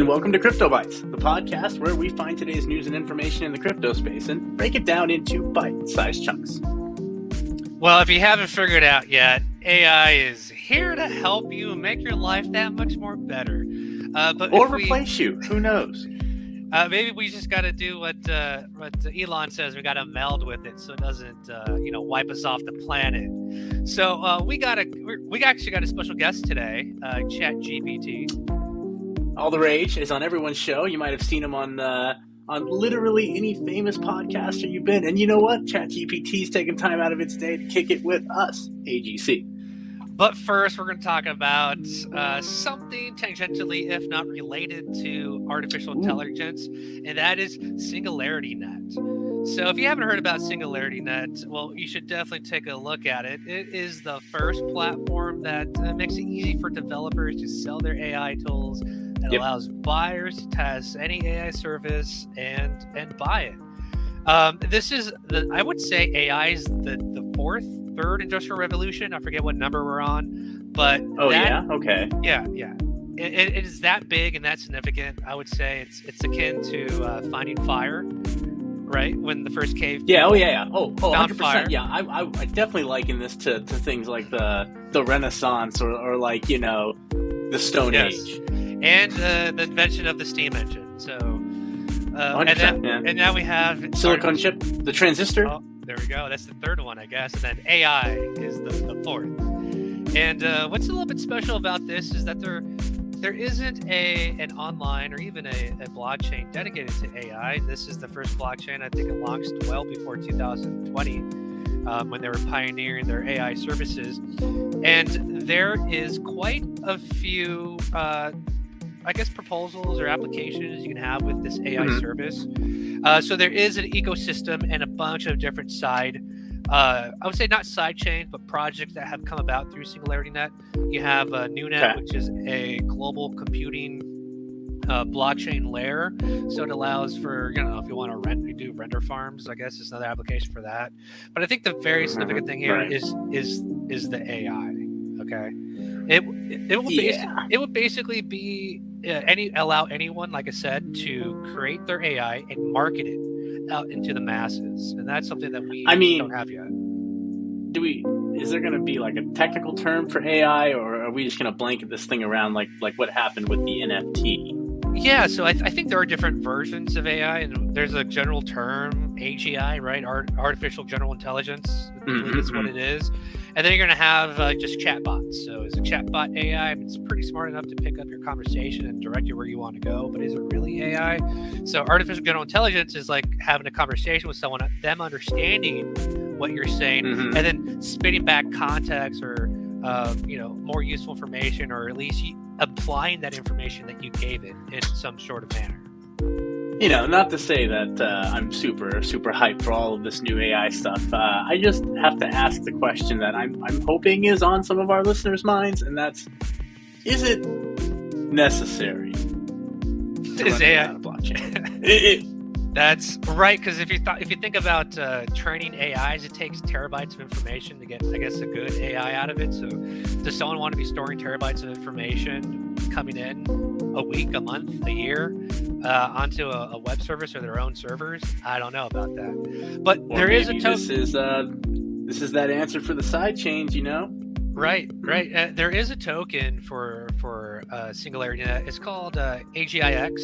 And welcome to Crypto Bites, the podcast where we find today's news and information in the crypto space and break it down into bite-sized chunks. Well, if you haven't figured out yet, AI is here to help you make your life that much more better. Or replace you. Who knows? Maybe we just got to do what Elon says. We got to meld with it so it doesn't, wipe us off the planet. So we actually got a special guest today, ChatGPT. All the rage is on everyone's show. You might have seen him on literally any famous podcaster you've been. And you know what? ChatGPT's taking time out of its day to kick it with us, AGC. But first, we're going to talk about something tangentially, if not related to artificial intelligence, and that is SingularityNet. So if you haven't heard about SingularityNet, well, you should definitely take a look at it. It is the first platform that makes it easy for developers to sell their AI tools. It allows buyers to test any AI service and buy it. I would say AI is the third industrial revolution. I forget what number we're on, but okay. Yeah. It is that big and that significant. I would say it's akin to finding fire, right? When the first cave. Yeah. Oh, 100%. Fire. Yeah, I definitely liken this to things like the Renaissance or like the Stone Age. And the invention of the steam engine. So, and now we have silicon chip, the transistor. Oh, there we go. That's the third one, I guess. And then AI is the fourth. And what's a little bit special about this is that there isn't an online or even a blockchain dedicated to AI. This is the first blockchain. I think it launched well before 2020 when they were pioneering their AI services. And there is quite a few proposals or applications you can have with this AI service. So there is an ecosystem and a bunch of different I would say not side chains, but projects that have come about through SingularityNet. You have NewNet, which is a global computing blockchain layer. So it allows for, if you want to do render farms, I guess is another application for that. But I think the very significant thing here is the AI. Okay. It would basically be allow anyone, like I said, to create their AI and market it out into the masses, and that's something that we don't have yet. Is there going to be like a technical term for AI, or are we just going to blanket this thing around like what happened with the NFT? Yeah, so I think there are different versions of AI, and there's a general term, AGI, right? Artificial General Intelligence. I believe that's what it is. And then you're going to have just chatbots. So is a chatbot AI? It's pretty smart enough to pick up your conversation and direct you where you want to go, but is it really AI? So artificial general intelligence is like having a conversation with someone, them understanding what you're saying, and then spitting back context or more useful information, or at least applying that information that you gave it in some sort of manner. Not to say that I'm super, super hyped for all of this new AI stuff. I just have to ask the question that I'm hoping is on some of our listeners' minds, and that's, is it necessary to run AI on a blockchain? That's right, because if you think about training AIs, it takes terabytes of information to get, I guess, a good AI out of it. So does someone want to be storing terabytes of information coming in a week, a month, a year onto a web service or their own servers? I don't know about that. But there is a token. This is that answer for the side chains, Right. There is a token for SingularityNet. It's called AGIX.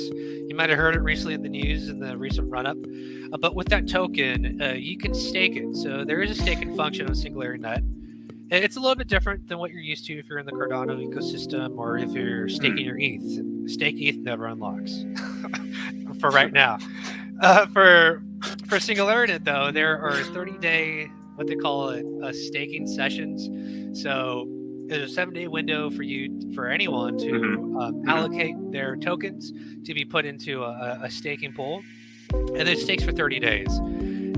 You might have heard it recently in the news in the recent run-up. But with that token, you can stake it. So there is a staking function on SingularityNet. It's a little bit different than what you're used to if you're in the Cardano ecosystem or if you're staking your ETH. Stake ETH never unlocks for right now. For SingularityNet, though, there are 30-day, what they call it, staking sessions. So there's a 7-day window for anyone to allocate their tokens to be put into a staking pool, and then it stakes for 30 days.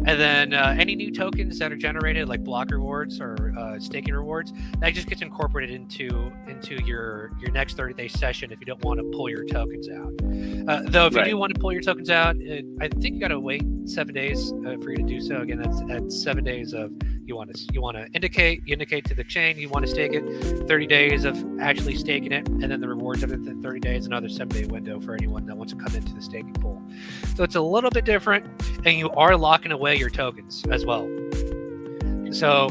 And then any new tokens that are generated, like block rewards or staking rewards, that just gets incorporated into your next 30-day session if you don't want to pull your tokens out. Though if you do want to pull your tokens out, I think you got to wait 7 days for you to do so. Again, that's 7 days of You want to indicate to the chain you want to stake it, 30 days of actually staking it, and then the rewards after the 30 days, another 7-day window for anyone that wants to come into the staking pool. So it's a little bit different, and you are locking away your tokens as well. So,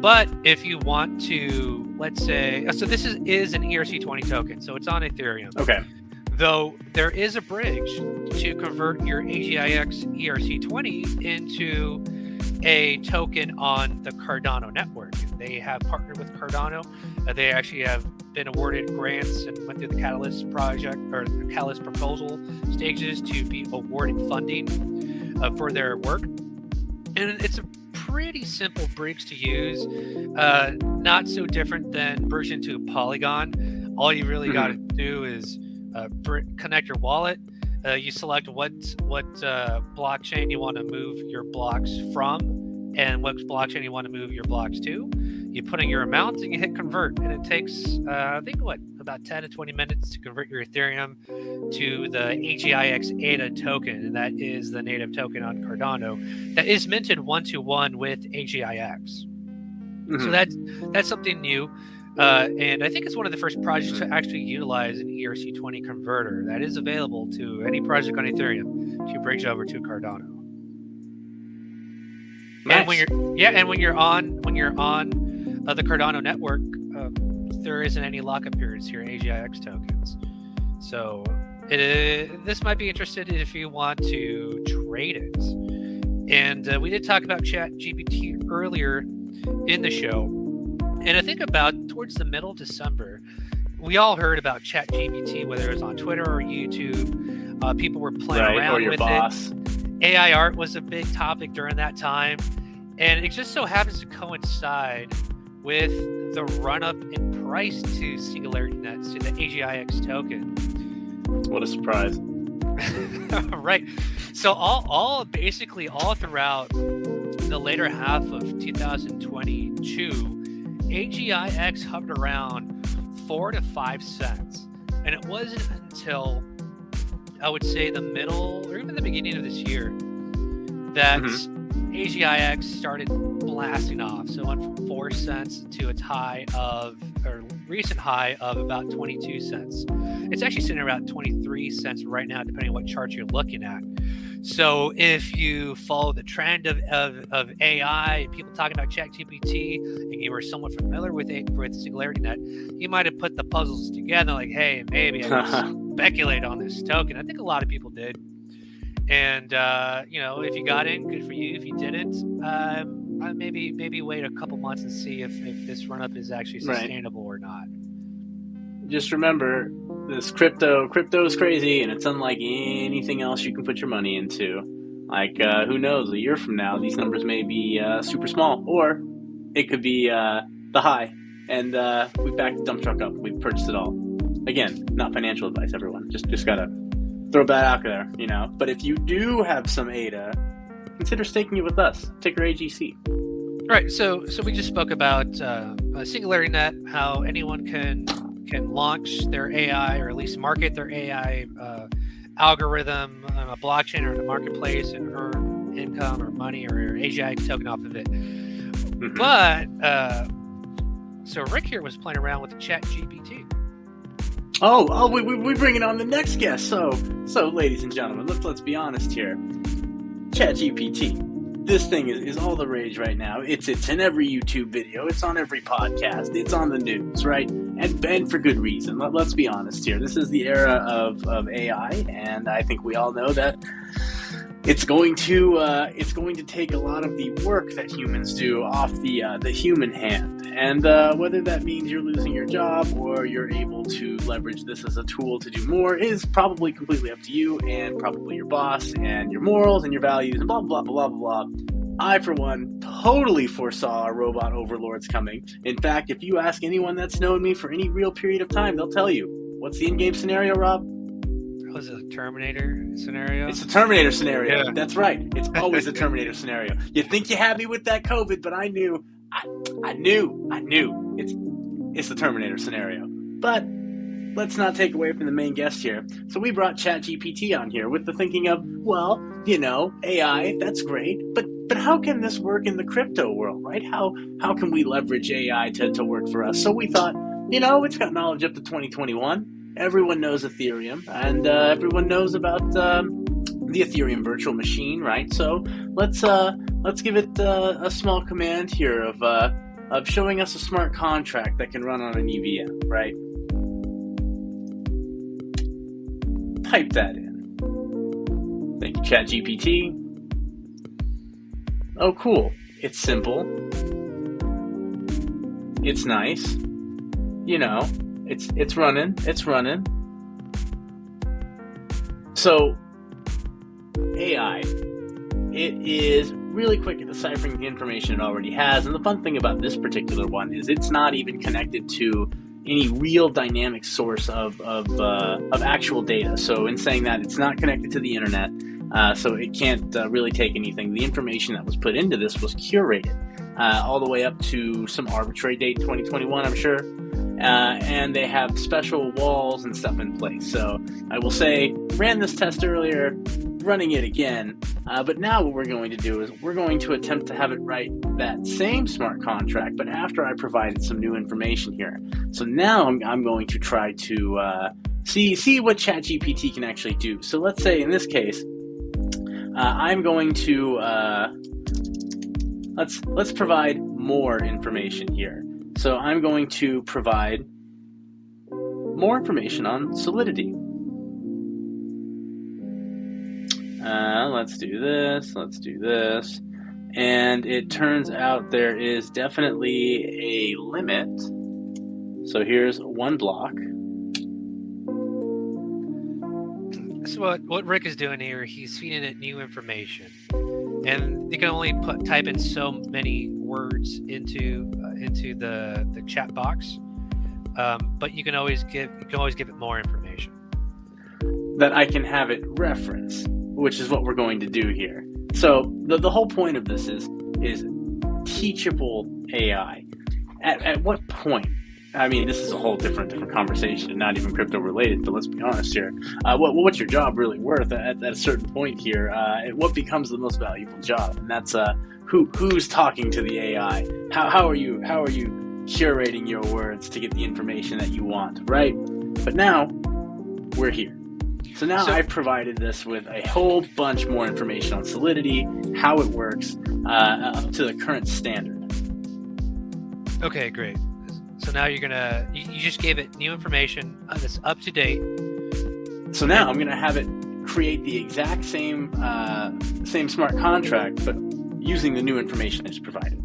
but if you want to, let's say, so this is an ERC20 token, so it's on Ethereum. Okay. Though there is a bridge to convert your AGIX ERC20 into a token on the Cardano network. They have partnered with Cardano. They actually have been awarded grants and went through the Catalyst project or the Catalyst proposal stages to be awarded funding for their work. And it's a pretty simple bridge to use, not so different than version 2 Polygon. All you really got to do is connect your wallet. You select what blockchain you want to move your blocks from and what blockchain you want to move your blocks to. You put in your amount and you hit convert, and it takes I think about 10 to 20 minutes to convert your Ethereum to the AGIX ADA token, and that is the native token on Cardano that is minted 1-to-1 with AGIX. So that's something new. And I think it's one of the first projects to actually utilize an ERC20 converter that is available to any project on Ethereum to bridge over to Cardano. Nice. And when you're on the Cardano network, there isn't any lockup periods here in AGIX tokens. So this might be interesting if you want to trade it. And we did talk about ChatGPT earlier in the show. And I think about towards the middle of December, we all heard about ChatGPT, whether it was on Twitter or YouTube. People were playing around with it. AI art was a big topic during that time. And it just so happens to coincide with the run-up in price to Singularity Nets, to the AGIX token. What a surprise. Right. So all throughout the later half of 2022, AGIX hovered around 4 to 5 cents. And it wasn't until, I would say, the middle or even the beginning of this year that AGIX started blasting off. So it went from 4 cents to its recent high of about 22 cents. It's actually sitting around 23 cents right now, depending on what chart you're looking at. So if you follow the trend of AI, people talking about ChatGPT, and you were somewhat familiar with Singularity Net, you might have put the puzzles together like, hey, maybe I can speculate on this token. I think a lot of people did. And, if you got in, good for you. If you didn't, maybe wait a couple months and see if this run-up is actually sustainable or not. Just remember, this crypto is crazy, and it's unlike anything else you can put your money into. Like, who knows, a year from now, these numbers may be super small, or it could be the high, and we backed the dump truck up. We've purchased it all. Again, not financial advice, everyone. Just gotta throw that out there, But if you do have some ADA, consider staking it with us. Ticker AGC. Right. So we just spoke about Singularity Net, how anyone can launch their AI, or at least market their AI algorithm on a blockchain or in a marketplace and earn income or money or AGI token off of it. But so Rick here was playing around with the ChatGPT. We bringing on the next guest. So ladies and gentlemen, let's be honest here. ChatGPT. This thing is all the rage right now. It's in every YouTube video. It's on every podcast. It's on the news, right? And for good reason. Let's be honest here. This is the era of AI, and I think we all know that it's going to take a lot of the work that humans do off the human hand. And whether that means you're losing your job or you're able to leverage this as a tool to do more is probably completely up to you and probably your boss and your morals and your values and blah, blah, blah, blah, blah. I, for one, totally foresaw robot overlords coming. In fact, if you ask anyone that's known me for any real period of time, they'll tell you. What's the in-game scenario, Rob? Was it a Terminator scenario? It's a Terminator scenario. Yeah. That's right. It's always a Terminator scenario. You think you had me with that COVID, but I knew. It's the Terminator scenario. But let's not take away from the main guest here. So we brought ChatGPT on here with the thinking of, well, AI, that's great, but but how can this work in the crypto world, right? How can we leverage AI to work for us? So we thought, it's got knowledge up to 2021. Everyone knows Ethereum, and everyone knows about the Ethereum virtual machine, right? So let's give it a small command here of showing us a smart contract that can run on an EVM, right? Type that in. Thank you, ChatGPT. Oh, cool. It's simple. It's nice. It's running. It's running. So, AI, it is really quick at deciphering the information it already has. And the fun thing about this particular one is it's not even connected to any real dynamic source of actual data. So in saying that, it's not connected to the internet, so it can't really take anything. The information that was put into this was curated all the way up to some arbitrary date, 2021, I'm sure. And they have special walls and stuff in place. So I will say, ran this test earlier, running it again, but now what we're going to do is we're going to attempt to have it write that same smart contract, but after I provided some new information here. So now I'm going to try to see what ChatGPT can actually do. So let's say in this case, I'm going to let's provide more information here. So I'm going to provide more information on Solidity. Let's do this. And it turns out there is definitely a limit. So here's one block. So what Rick is doing here, he's feeding it new information. And you can only type in so many words into the chat box, but you can always give it more information that I can have it reference, which is what we're going to do here. So the whole point of this is teachable AI. At what point? I mean, this is a whole different conversation, not even crypto related, but let's be honest here. What's your job really worth at a certain point here? What becomes the most valuable job? And that's who's talking to the AI? How are you curating your words to get the information that you want, right? But now we're here. So now I've provided this with a whole bunch more information on Solidity, how it works, up to the current standard. Okay, great. So now you just gave it new information that's up to date. So now I'm gonna have it create the exact same smart contract, but using the new information I just provided.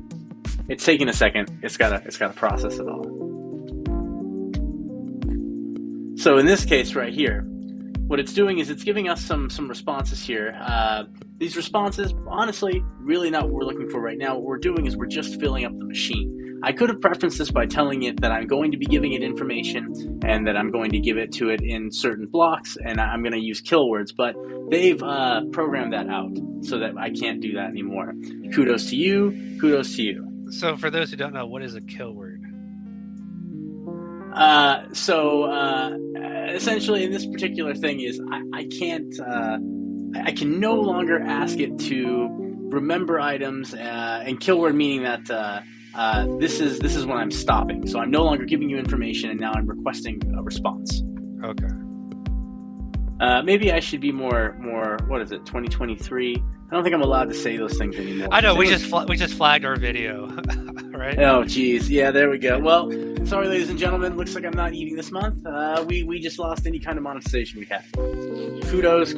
It's taking a second. It's gotta process it all. So in this case right here, what it's doing is it's giving us some responses here. These responses, honestly, really not what we're looking for right now. What we're doing is we're just filling up the machine. I could have preferenced this by telling it that I'm going to be giving it information and that I'm going to give it to it in certain blocks and I'm going to use kill words, but they've programmed that out so that I can't do that anymore. Kudos to you. Kudos to you. So for those who don't know, what is a kill word? Essentially in this particular thing is I can no longer ask it to remember items and kill word meaning that this is when I'm stopping. So I'm no longer giving you information and now I'm requesting a response. Okay. Maybe I should be more, what is it, 2023? I don't think I'm allowed to say those things anymore. I know, we just flagged our video, right? Oh, geez. Yeah, there we go. Well, sorry, ladies and gentlemen. Looks like I'm not eating this month. We just lost any kind of monetization we had. Kudos.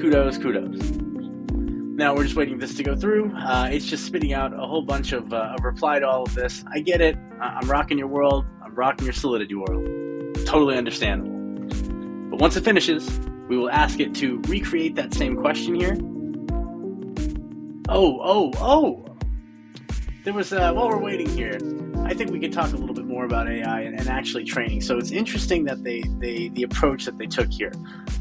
Now we're just waiting for this to go through. It's just spitting out a whole bunch of a reply to all of this. I get it. I'm rocking your world. I'm rocking your Solidity world. Totally understandable. But once it finishes, we will ask it to recreate that same question here. Oh. There was, while we're waiting here, I think we could talk a little bit more about AI and actually training. So it's interesting that the approach that they took here.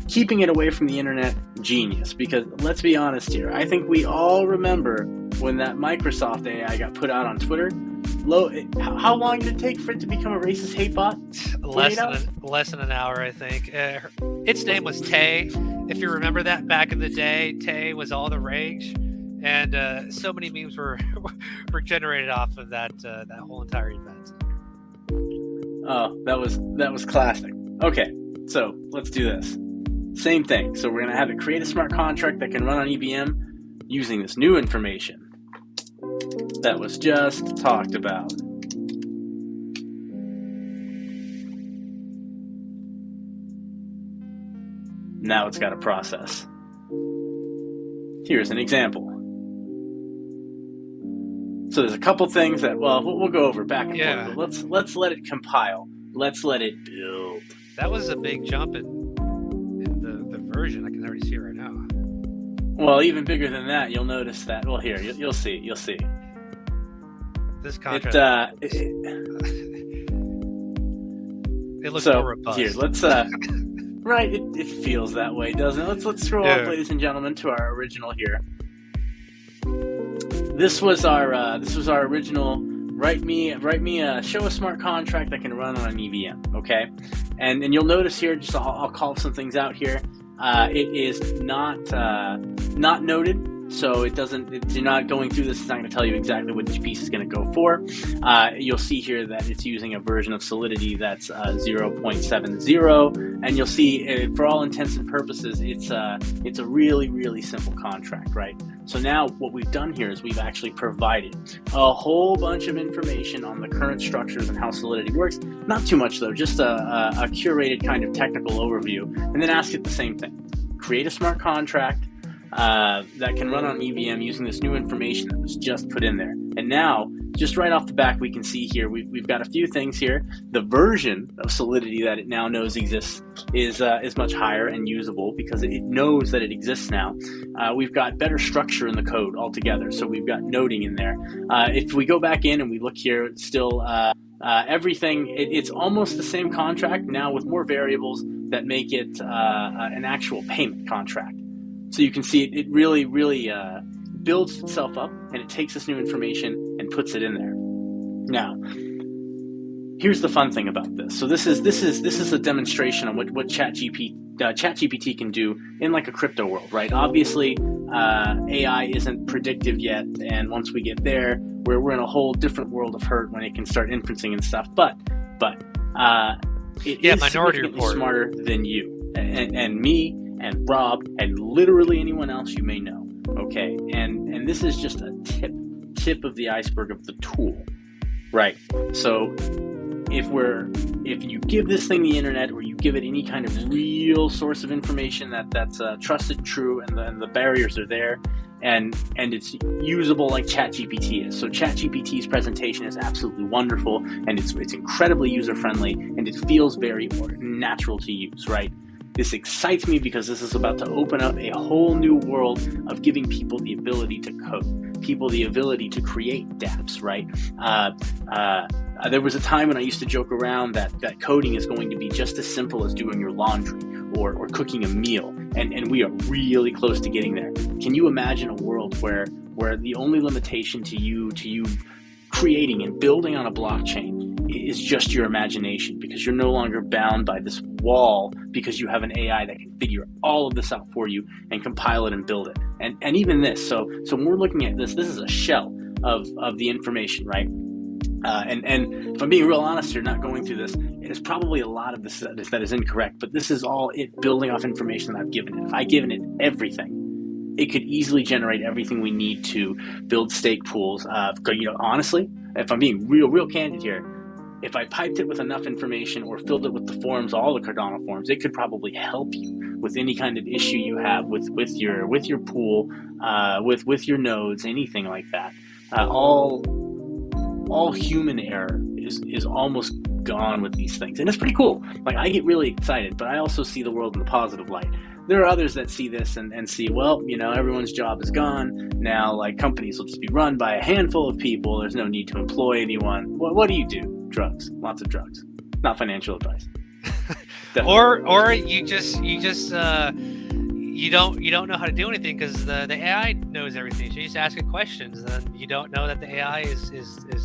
Keeping it away from the internet, genius. Because let's be honest here, I think we all remember when that Microsoft AI got put out on Twitter. How long did it take for it to become a racist hate bot? Less than an hour, I think. Its name was Tay. If you remember that back in the day, Tay was all the rage. and so many memes were were generated off of that whole entire event. Oh, that was classic. Okay, so let's do this. Same thing. So we're gonna have it create a smart contract that can run on EVM using this new information that was just talked about. Now it's got to process. Here's an example. So there's a couple things that, well, we'll go over back and forth, but let's let it compile. Let's let it build. That was a big jump in the version. I can already see it right now. Well, even bigger than that, you'll notice that. Well, here, you'll see. This contract. It looks more robust. Here, let's. Right, it feels that way, doesn't it? Let's scroll up, ladies and gentlemen, to our original here. This was our original. Write me show a smart contract that can run on an EVM. Okay, and you'll notice here. Just I'll call some things out here. It is not noted. So it doesn't. You're not going through this. It's not going to tell you exactly what each piece is going to go for. You'll see here that it's using a version of Solidity that's 0.70, and you'll see, for all intents and purposes, it's a really, really simple contract, right? So now what we've done here is we've actually provided a whole bunch of information on the current structures and how Solidity works. Not too much though, just a curated kind of technical overview, and then ask it the same thing: create a smart contract that can run on EVM using this new information that was just put in there. And now, just right off the back, we can see here, we've got a few things here. The version of Solidity that it now knows exists is much higher and usable because it knows that it exists now. We've got better structure in the code altogether. So we've got noding in there. If we go back in and we look here, it's still everything, it's almost the same contract now with more variables that make it an actual payment contract. So you can see it really, really builds itself up, and it takes this new information and puts it in there. Now, here's the fun thing about this. So this is a demonstration on what ChatGPT can do in like a crypto world, right? Obviously, AI isn't predictive yet, and once we get there, we're in a whole different world of hurt when it can start inferencing and stuff. But it is significantly smarter than you and me and Rob, and literally anyone else you may know, okay? And this is just a tip of the iceberg of the tool, right? So if you give this thing the internet, or you give it any kind of real source of information that's trusted and true, and the barriers are there, and it's usable like ChatGPT is. So ChatGPT's presentation is absolutely wonderful, and it's incredibly user-friendly, and it feels very natural to use, right? This excites me because this is about to open up a whole new world of giving people the ability to code, people the ability to create dApps, right? There was a time when I used to joke around that coding is going to be just as simple as doing your laundry or cooking a meal, and we are really close to getting there. Can you imagine a world where the only limitation to you creating and building on a blockchain is just your imagination, because you're no longer bound by this wall, because you have an AI that can figure all of this out for you and compile it and build it. And even this, so when we're looking at this is a shell of the information, right? And if I'm being real honest here, not going through this, there's probably a lot of this that is incorrect, but this is all it building off information that I've given it. If I've given it everything, it could easily generate everything we need to build stake pools. Honestly, if I'm being real candid here, if I piped it with enough information or filled it with the forms, all the Cardano forms, it could probably help you with any kind of issue you have with your pool, with your nodes, anything like that. All human error is almost gone with these things, and it's pretty cool. Like, I get really excited, but I also see the world in the positive light. There are others that see this and see, well, everyone's job is gone now. Like, companies will just be run by a handful of people. There's no need to employ anyone. What do you do? Drugs, lots of drugs. Not financial advice. or you don't know how to do anything because the AI knows everything. So you just ask it questions, and you don't know that the AI is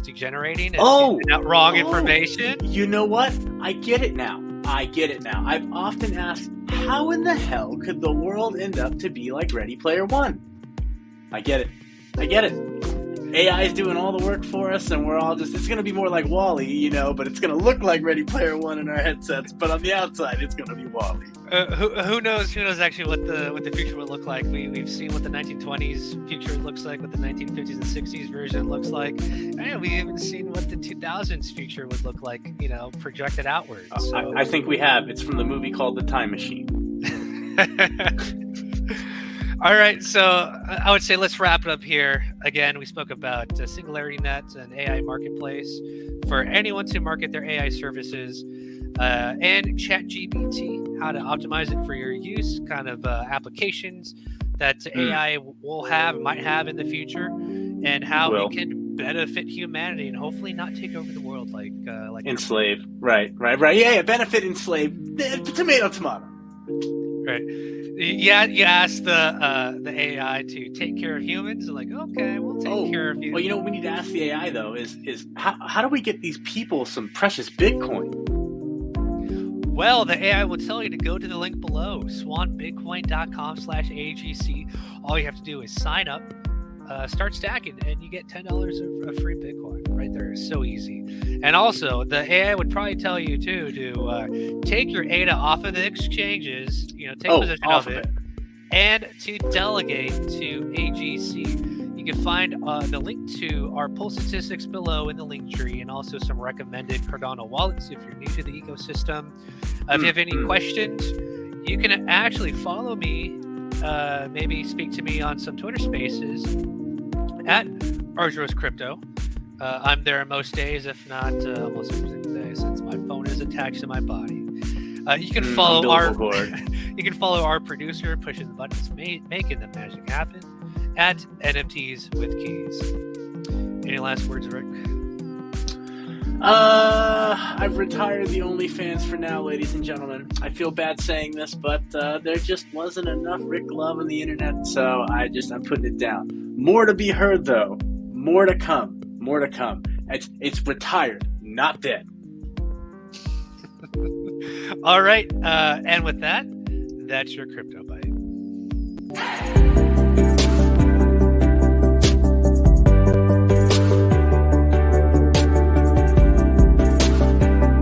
degenerating and out wrong information. You know what? I get it now. I've often asked, how in the hell could the world end up to be like Ready Player One? I get it. I get it. AI is doing all the work for us, and we're all just, it's going to be more like WALL-E, you know, but it's going to look like Ready Player One in our headsets, but on the outside, it's going to be WALL-E. Who knows actually what the future will look like. We've seen what the 1920s future looks like, what the 1950s and 60s version looks like, and we haven't seen what the 2000s future would look like, you know, projected outwards. So. I think we have. It's from the movie called The Time Machine. All right, so I would say let's wrap it up here. Again, we spoke about SingularityNet and AI Marketplace for anyone to market their AI services, and ChatGPT, how to optimize it for your use, kind of applications that AI might have in the future, and how it can benefit humanity and hopefully not take over the world like enslave. Right. Yeah, benefit, enslave. Tomato. Right. Yeah, you ask the AI to take care of humans. They're like, okay, we'll take care of you. Well, you know what we need to ask the AI though is how do we get these people some precious Bitcoin? Well, the AI will tell you to go to the link below, swanbitcoin.com/AGC. All you have to do is sign up, start stacking, and you get $10 of free Bitcoin right there. It's so easy. And also, the AI would probably tell you too to take your ADA off of the exchanges, you know, take possession of it, and to delegate to AGC. You can find the link to our poll statistics below in the link tree, and also some recommended Cardano wallets if you're new to the ecosystem. If you have any questions, you can actually follow me, maybe speak to me on some Twitter Spaces at ArgyrosCrypto. I'm there most days, if not almost every single day, since my phone is attached to my body. You can follow our producer, pushing the buttons, making the magic happen, at NFTs with Keys. Any last words, Rick? I've retired the OnlyFans for now, ladies and gentlemen. I feel bad saying this, but there just wasn't enough Rick love on the internet, so I'm putting it down. More to be heard, though. More to come. It's retired, not dead. All right, and with that, that's your crypto.